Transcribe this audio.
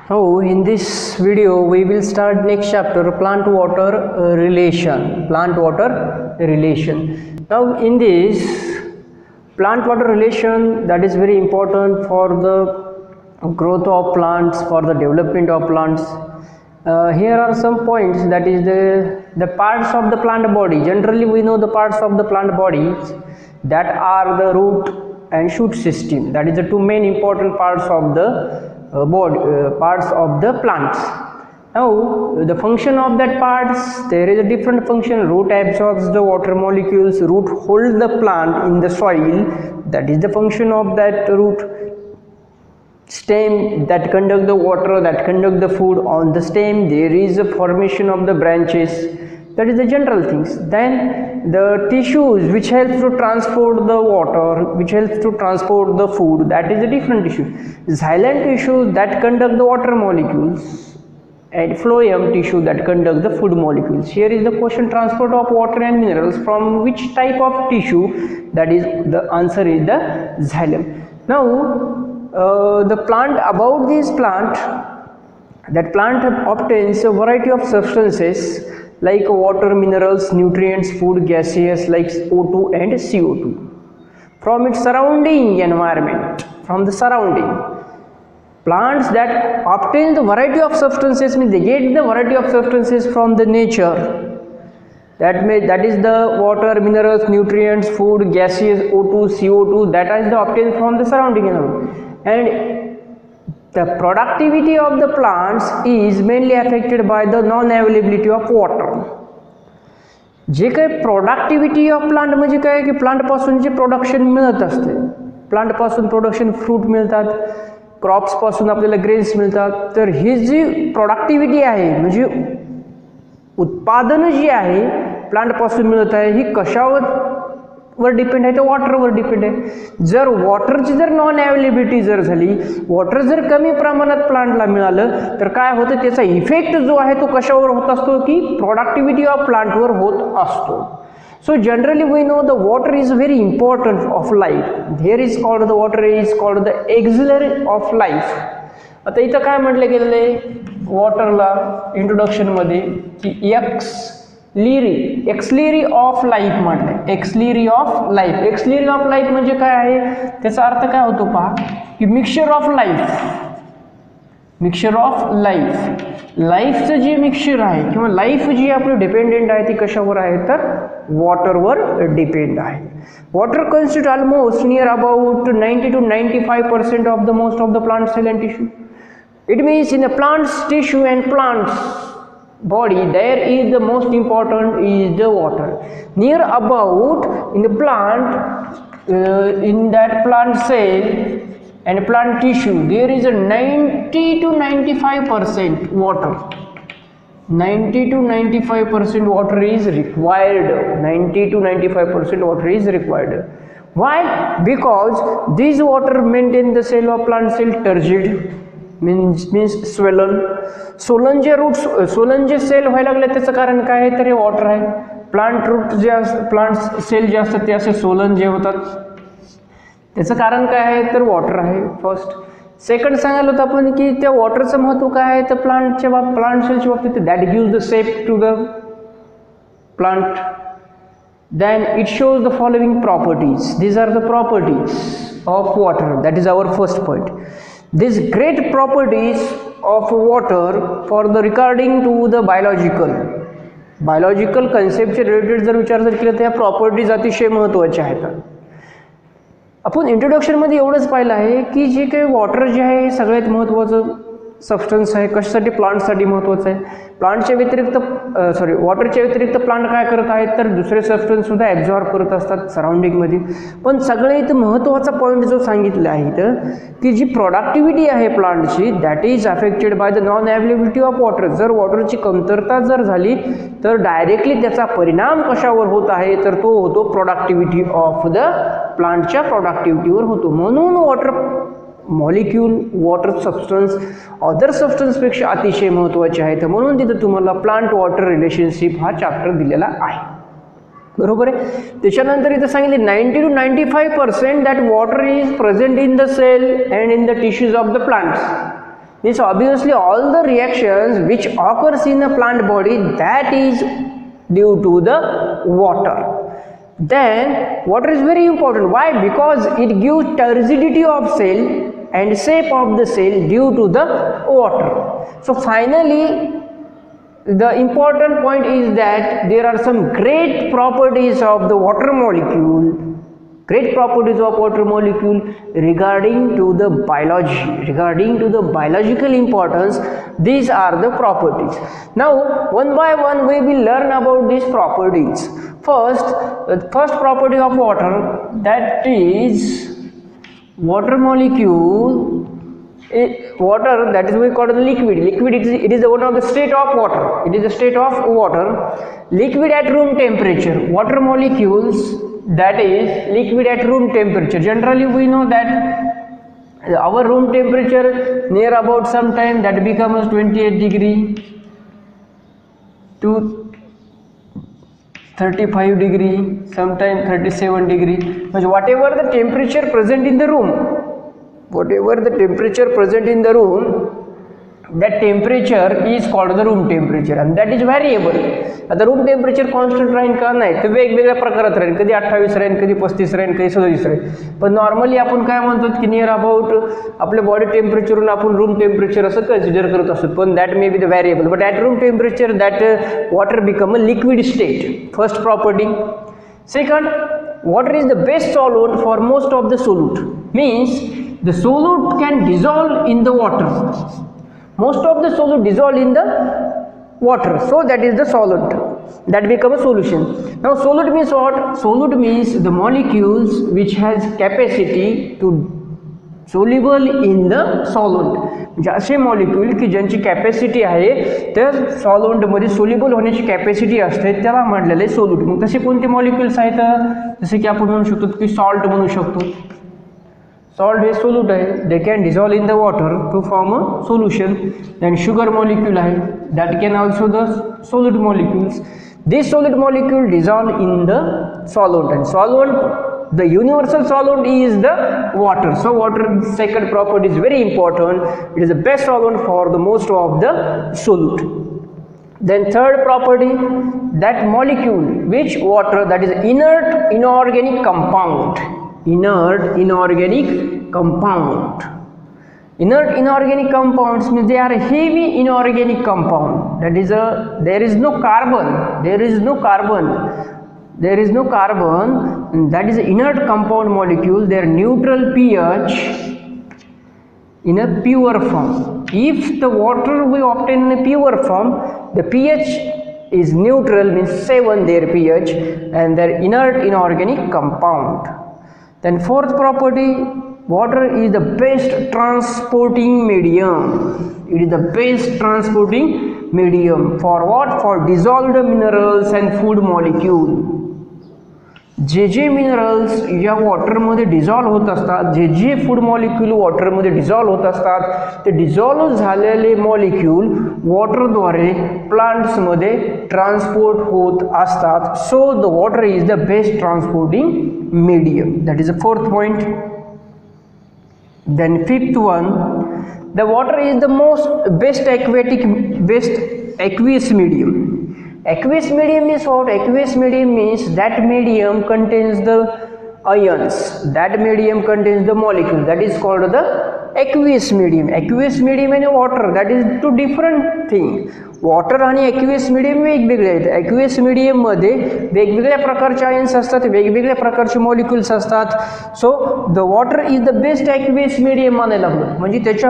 Now in this video we will start next chapter, plant water relation. Now in this plant water relation, that is very important for the growth of plants, for the development of plants. Here are some points, that is the parts of the plant body. Generally we know the parts of the plant bodies, that are the root and shoot system. That is the two main important parts of the parts of the plants. Now the function of that parts, there is a different function. Root absorbs the water molecules, root hold the plant in the soil, that is the function of that root. Stem, that conduct the water, that conduct the food. On the stem there is a formation of the branches, that is the general things. Then the tissues which helps to transport the water, which helps to transport the food, that is a different tissue. Xylem tissue that conduct the water molecules, and phloem tissue that conduct the food molecules. Here is the question, transport of water and minerals from which type of tissue? That is, the answer is the xylem. Now the plant, about this plant, that plant obtains a variety of substances like water, minerals, nutrients, food, gaseous like O2 and CO2 from its surrounding environment, from the surrounding. Plants that obtain the variety of substances means they get the variety of substances from the nature. That is the water, minerals, nutrients, food, gaseous, O2, CO2, that is the obtained from the surrounding environment. And the productivity of the plants is mainly affected by the non-availability of water. जे काही productivity of plant म्हणजे काय की plant पासून जे production मिळत असते, plant पासून production fruit मिळतात, crops पासून आपल्याला ग्रेन्स मिळतात, तर ही जी प्रोडक्टिव्हिटी आहे म्हणजे उत्पादन जी आहे प्लांट पासून मिळत आहे ही कशावर डिपेंड आहे, तर वॉटरवर डिपेंड आहे. जर वॉटरची जर नॉन अवेलेबिलिटी जर झाली, वॉटर जर कमी प्रमाणात प्लांटला मिळालं तर काय होतं, त्याचा इफेक्ट जो आहे तो कशावर होत असतो की प्रोडक्टिव्हिटी ऑफ प्लांटवर होत असतो. So generally we know the water is very important of life. Here is called, the water is called the auxiliary of life. आता इथं काय म्हटलं गेलेलं आहे वॉटरला इंट्रोडक्शन मध्ये की एक्सलिरी ऑफ लाईफ म्हटलंय. Elixir of life, elixir of life म्हणजे काय आहे, त्याचा अर्थ काय होतो पहा की mixture of life. Mixture of life, लाईफचं जे मिक्सचर आहे किंवा लाईफ जी आपली डिपेंडेंट आहे ती कशावर आहे, तर वॉटरवर डिपेंड आहे. Water constitute almost near about 90 to 95% of the most of the plant cell and tissue. It means in the plant's tissue and plant's body there is the most important is the water. Near about in the plant, in that plant cell and plant tissue there is a 90 to 95% water. 90 to 95% water is required. 90 to 95% water is required. Why? Because this water maintain the cell of plant cell turgid, means swollen. Swollen जे root, swollen जे cell व्हायला लागले त्याचं कारण काय आहे, तर हे वॉटर आहे. प्लांट रूट जे प्लांट सेल जे असतात ते असे सोलन जे होतात त्याचं कारण काय आहे, तर वॉटर आहे फर्स्ट. सेकंड सांगायला होतं आपण की त्या वॉटरचं महत्त्व काय आहे, तर प्लांट सेलच्या बाबतीत that gives the shape to the plant. Then it shows the following properties. These are the properties of water. That is our first point. These great properties of water for the regarding to the biological conceptचे related जर विचार जर केला तर या properties अतिशय महत्त्वाच्या आहेत. आपण इंट्रोडक्शनमध्ये एवढंच पाहिलं आहे की जे काही वॉटर जे आहे हे सगळ्यात महत्त्वाचं सबस्टन्स आहे. कशासाठी? प्लांटसाठी महत्त्वाचं आहे. प्लांटच्या व्यतिरिक्त वॉटरच्या व्यतिरिक्त प्लांट काय करत आहेत, तर दुसरे सबस्टन्स सुद्धा ॲब्झॉर्ब करत असतात सराउंडिंगमध्ये. पण सगळे इथं महत्त्वाचा पॉईंट जो सांगितला आहे इथं की जी प्रोडक्टिव्हिटी आहे प्लांटची that is affected by the non availability of water. जर वॉटरची कमतरता जर झाली तर डायरेक्टली त्याचा परिणाम कशावर होत आहे, तर तो होतो प्रोडक्टिव्हिटी ऑफ द प्लांटच्या प्रोडक्टिव्हिटीवर होतो. म्हणून water molecule, water substance other सबस्टन्सपेक्षा अतिशय महत्त्वाचे आहेत. म्हणून तिथं तुम्हाला प्लांट वॉटर रिलेशनशिप हा चॅप्टर दिलेला आहे. बरोबर आहे. त्याच्यानंतर इथं सांगितले 90 to 95% that water is present in the cell and in the tissues of the plants. means obviously all the reactions which occurs in a plant body, that is due to the water. Then water is very important. Why? Because it gives turgidity of cell and shape of the cell due to the water. So finally, the important point is that there are some great properties of the water molecule, regarding to the biology, regarding to the biological importance. These are the properties. Now one by one we will learn about these properties. First, the first property of water, that is water molecule. Water, that is we call it liquid. It is one of the state of water. It is a state of water. Liquid at room temperature. Water molecules, that is liquid at room temperature. Generally we know that our room temperature near about sometime that becomes 28 degree to 35 degree, sometime 37 degree. But whatever the temperature present in the room, that temperature is called the room temperature, and that is variable. आता room temperature constant राहील का नाही, तर वेगवेगळ्या प्रकारात राहील. कधी 28 राहील, कधी 35 राहील, कधी 37 राहील. पण नॉर्मली आपण काय म्हणतो की नियर अबाउट आपल्या बॉडी टेम्परेचरवरून आपण रूम टेम्परेचर असं कन्सिडर करत असतो. पण that may be the variable, but at room temperature that water become a liquid state. First property. Second, water is the best solvent for most of the solute, means the solute can dissolve in the water. Most of the solute dissolve in the water, so that is the solvent, that become a solution. Now solute means what? Solute means the molecules which has capacity to soluble in the solvent. म्हणजे असे molecule की ज्यांची capacity आहे त्या सॉल्व्हेंटमध्ये soluble होण्याची capacity असते, त्याला म्हटलेलं आहे सोल्यूट. मग तसे कोणते मॉलिक्यूल्स आहेत? जसे की आपण म्हणू शकतो की सॉल्ट म्हणू शकतो. सॉल्ट हे सोल्यूट आहे, they can dissolve in the water to form a solution. Then sugar molecule आहे, that can also the solute molecules. This solute molecule dissolve in the solvent, and solvent, the universal solvent is the water. So water second property is very important. It is the best solvent for the most of the solute. Then third property, that molecule which water, that is inert inorganic compound. Inert inorganic compounds means they are heavy inorganic compound. That is there is no carbon, that is inert compound molecule. Their neutral pH in a pure form. If the water we obtain in a pure form, the pH is neutral, means 7 their pH, and their inert inorganic compound. Then fourth property, water is the best transporting medium. It is the best transporting medium for what? For dissolved minerals and food molecule. J minerals या वॉटरमध्ये dissolve होत असतात, जे food molecule वॉटरमध्ये dissolve होत असतात, ते dissolve झालेले molecule वॉटरद्वारे प्लांट्समध्ये transport होत असतात. So the water is the best transporting medium. That is the fourth point. Then fifth one, the water is the most best aqueous medium. Aqueous medium is what? Aqueous medium means that medium contains the ions, that medium contains the molecule, that is called the aqueous medium. Aqueous medium and water, that is two different things. Water आणि aqueous medium वेगवेगळे आहेत. Aqueous मिडियममध्ये वेगवेगळ्या प्रकारचे ions असतात, वेगवेगळ्या प्रकारचे molecules असतात. So the water is the best aqueous medium मानायला लागलं, म्हणजे त्याच्या